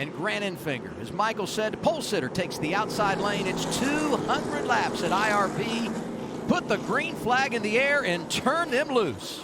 and Grant Enfinger. As Michael said, pole sitter takes the outside lane. It's 200 laps at IRP. Put the green flag in the air and turn them loose.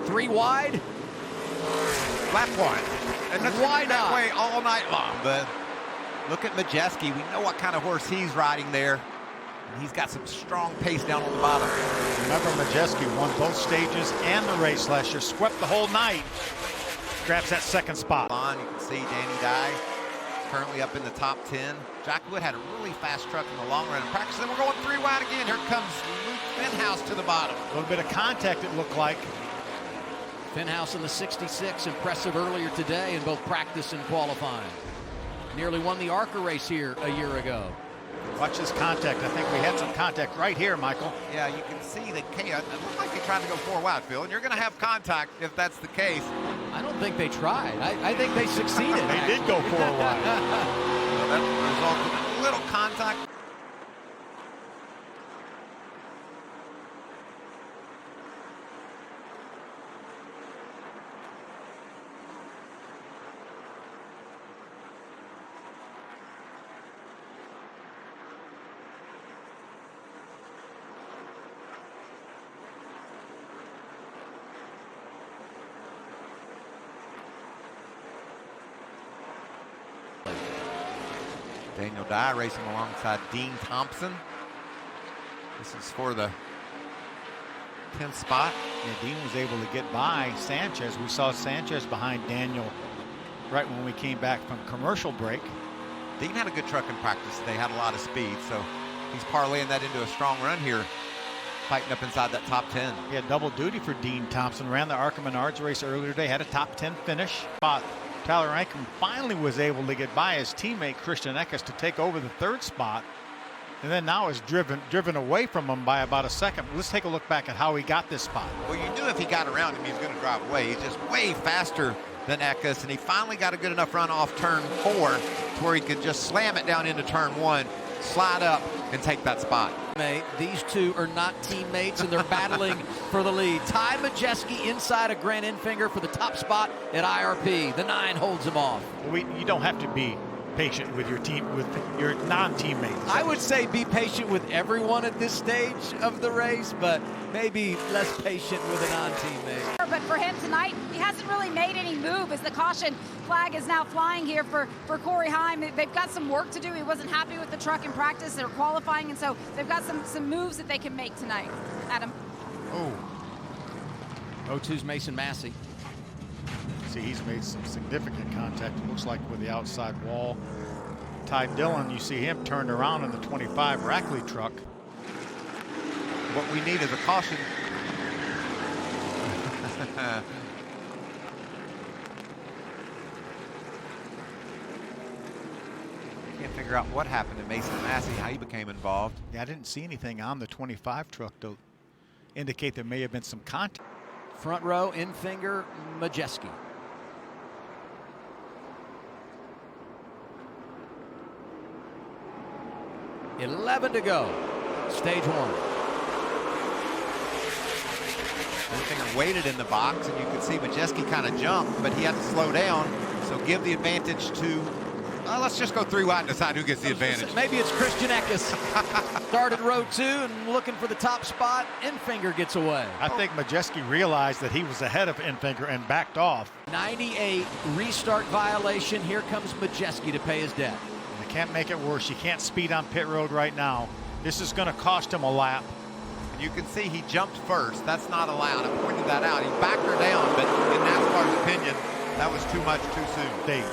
Three wide. Lap one. And that's Why that not? way all night long. But look at Majeski. We know what kind of horse he's riding there. And he's got some strong pace down on the bottom. Remember, Majeski won both stages and the race last year. Swept the whole night. Grabs that second spot. You can see Danny Dye currently up in the top 10. Jock Wood had a really fast truck in the long run in practice. Then we're going three wide again. Here comes Luke Fenhouse to the bottom. A little bit of contact, it looked like. Fenhouse in the 66, impressive earlier today in both practice and qualifying. Nearly won the ARCA race here a year ago. Watch this contact. I think we had some contact right here, Michael. Yeah, you can see the chaos. It looked like they tried to go four wide, Phil, and you're going to have contact if that's the case. I don't think they tried. I think they succeeded. They did go four wide. Well, that resulted in a little contact. Daniel Dye racing alongside Dean Thompson. This is for the 10th spot. Yeah, Dean was able to get by Sanchez. We saw Sanchez behind Daniel right when we came back from commercial break. Dean had a good truck in practice. They had a lot of speed, so he's parlaying that into a strong run here, fighting up inside that top 10. He had double duty for Dean Thompson. Ran the ARCA Menards race earlier today. Had a top 10 finish. Spot. Tyler Rankin finally was able to get by his teammate Christian Eckes to take over the third spot, and then now is driven away from him by about a second. Let's take a look back at how he got this spot. Well, you knew if he got around him, he was going to drive away. He's just way faster than Eckes, and he finally got a good enough run off turn 4 to where he could just slam it down into turn 1, slide up, and take that spot. These two are not teammates, and they're battling for the lead. Ty Majeski inside of Grant Enfinger for the top spot at IRP. The 9 holds him off. You don't have to be patient with your team, with your non-teammates. I would say be patient with everyone at this stage of the race, but maybe less patient with a non-teammate. But for him tonight, he hasn't really made any move as the caution flag is now flying here for Corey Heim. They've got some work to do. He wasn't happy with the truck in practice. They're qualifying, and so they've got some moves that they can make tonight. Adam. Oh. 0-2's Mason Massey. See, he's made some significant contact, it looks like, with the outside wall. Ty Dillon, you see him turned around in the 25 Rackley truck. What we need is a caution. Can't figure out what happened to Mason Massey, how he became involved. Yeah, I didn't see anything on the 25 truck to indicate there may have been some contact. Front row, Enfinger, Majeski. $11 to go. Stage 1. Enfinger waited in the box, and you could see Majeski kind of jump, but he had to slow down. So give the advantage to, let's just go three wide and decide who gets the advantage. Maybe it's Christian Eckes. Started row 2 and looking for the top spot. Enfinger gets away. I think Majeski realized that he was ahead of Enfinger and backed off. 98 restart violation. Here comes Majeski to pay his debt. And they can't make it worse. You can't speed on pit road right now. This is going to cost him a lap. You can see he jumped first. That's not allowed. I pointed that out. He backed her down, but in NASCAR's opinion, that was too much too soon. Stage.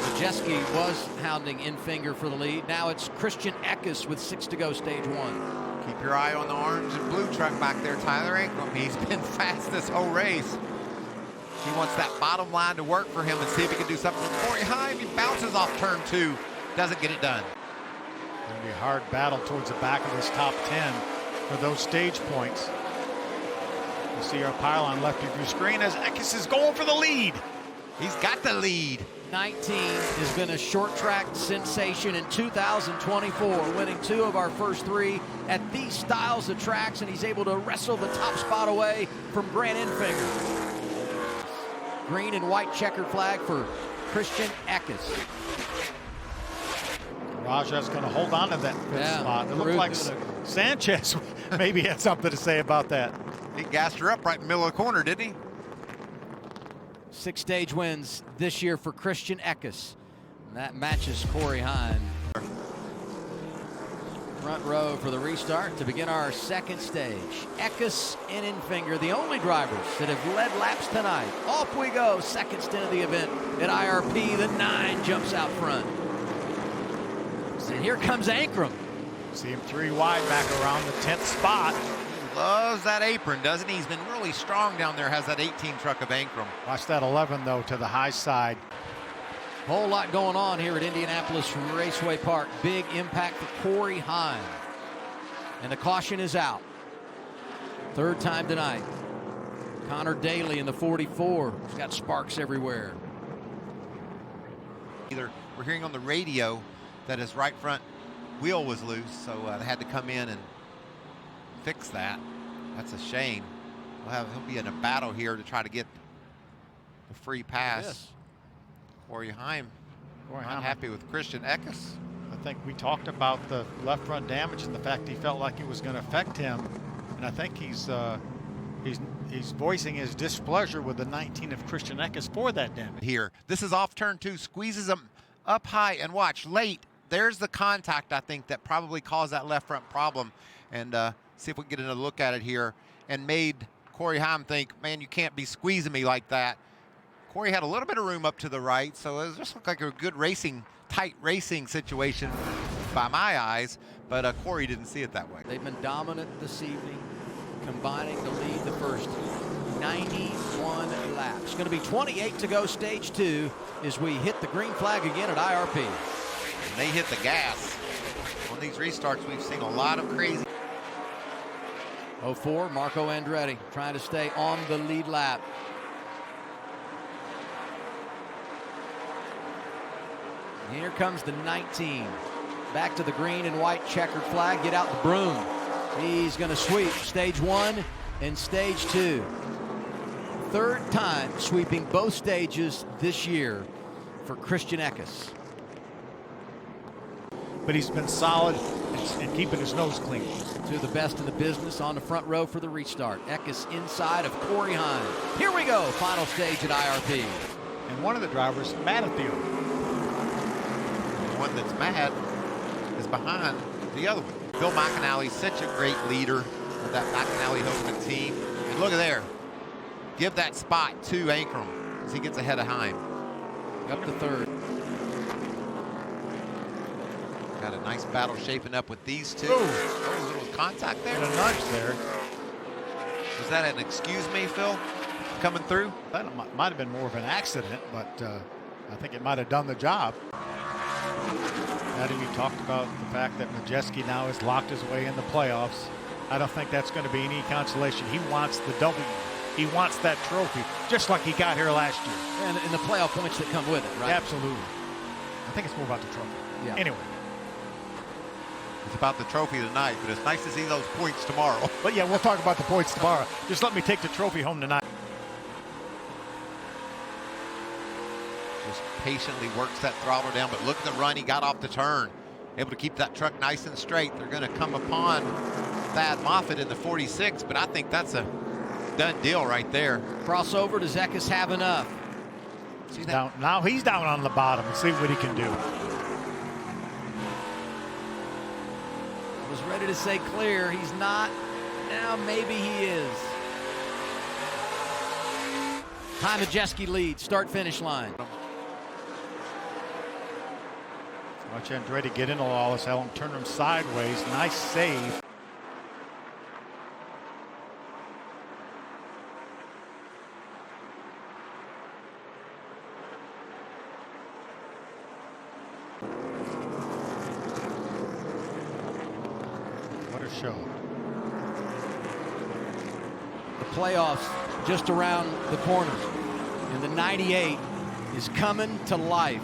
Majeski was hounding Enfinger for the lead. Now it's Christian Eckes with 6 to go, stage 1. Keep your eye on the orange and blue truck back there, Tyler Ankrum. He's been fast this whole race. He wants that bottom line to work for him and see if he can do something. Corey Heim, he bounces off turn 2, doesn't get it done. Going to be a hard battle towards the back of this top 10 for those stage points. You see our pylon left of your screen as Eckes is going for the lead. He's got the lead. 19 has been a short track sensation in 2024, winning 2 of our first 3 at these styles of tracks, and he's able to wrestle the top spot away from Grant Enfinger. Green and white checkered flag for Christian Eckes. Raja's going to hold on to that 5th spot. It looked like Sanchez maybe had something to say about that. He gassed her up right in the middle of the corner, didn't he? 6 stage wins this year for Christian Eckes. And that matches Corey Heim. Front row for the restart to begin our 2nd stage. Eckes and Enfinger, the only drivers that have led laps tonight. Off we go, 2nd stint of the event at IRP. The 9 jumps out front. And here comes Ankrum. See him 3 wide back around the 10th spot. He loves that apron, doesn't he? He's been really strong down there, has that 18 truck of Ankrum. Watch that 11, though, to the high side. Whole lot going on here at Indianapolis Raceway Park. Big impact for Corey Heim. And the caution is out. 3rd time tonight. Connor Daly in the 44. He's got sparks everywhere. Either we're hearing on the radio that his right front wheel was loose, so they had to come in and fix that. That's a shame. He'll be in a battle here to try to get the free pass. Yes. Corey Heim not happy with Christian Eckes. I think we talked about the left front damage and the fact he felt like it was going to affect him, and I think he's voicing his displeasure with the 19 of Christian Eckes for that damage. Here, this is off turn 2, squeezes him up high, and watch, late. There's the contact, I think, that probably caused that left front problem. And see if we can get another look at it here. And made Corey Heim think, man, you can't be squeezing me like that. Corey had a little bit of room up to the right, so it just looked like a good racing, tight racing situation by my eyes. But Corey didn't see it that way. They've been dominant this evening, combining to lead the first 91 laps. It's going to be 28 to go, stage 2, as we hit the green flag again at IRP. And they hit the gas. On these restarts, we've seen a lot of crazy. 04, Marco Andretti trying to stay on the lead lap. Here comes the 19. Back to the green and white checkered flag. Get out the broom. He's going to sweep stage 1 and stage 2. 3rd time sweeping both stages this year for Christian Eckes. But he's been solid and keeping his nose clean. Two of the best in the business on the front row for the restart. Eckes inside of Corey Heim. Here we go, final stage at IRP. And one of the drivers mad at the other. The one that's mad is behind the other one. Bill McAnally's such a great leader of that McAnally-Hogan team. And look at there. Give that spot to Ankrum as he gets ahead of Heim. Up to 3rd. Got a nice battle shaping up with these two. Oh, a little contact there. And a nudge there. Was that an excuse me, Phil, coming through? That might have been more of an accident, but I think it might have done the job. Adam, you talked about the fact that Majeski now has locked his way in the playoffs. I don't think that's going to be any consolation. He wants the W. He wants that trophy, just like he got here last year. And the playoff points that come with it, right? Absolutely. I think it's more about the trophy. Yeah. Anyway. It's about the trophy tonight, but it's nice to see those points tomorrow. But yeah, we'll talk about the points tomorrow. Just let me take the trophy home tonight. Just patiently works that throttle down, but look at the run he got off the turn. Able to keep that truck nice and straight. They're going to come upon Thad Moffitt in the 46, but I think that's a done deal right there. Crossover, does Eckes have enough? He's down. Now he's down on the bottom. Let's see what he can do. I was ready to say clear. He's not. Now maybe he is. Ty Majeski leads, start-finish line. Watch Andretti get into Lawless. Have him turn him sideways. Nice save. What a show. The playoffs just around the corner. And the 98 is coming to life.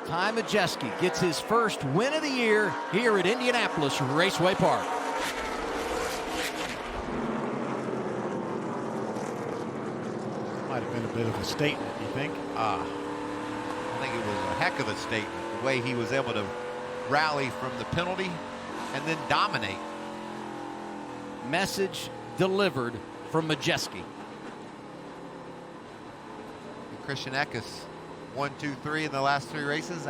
Ty Majeski gets his first win of the year here at Indianapolis Raceway Park. Might have been a bit of a statement, you think? I think it was a heck of a statement, the way he was able to rally from the penalty and then dominate. Message delivered from Majeski. Christian Eckes, 1, 2, 3 in the last 3 races.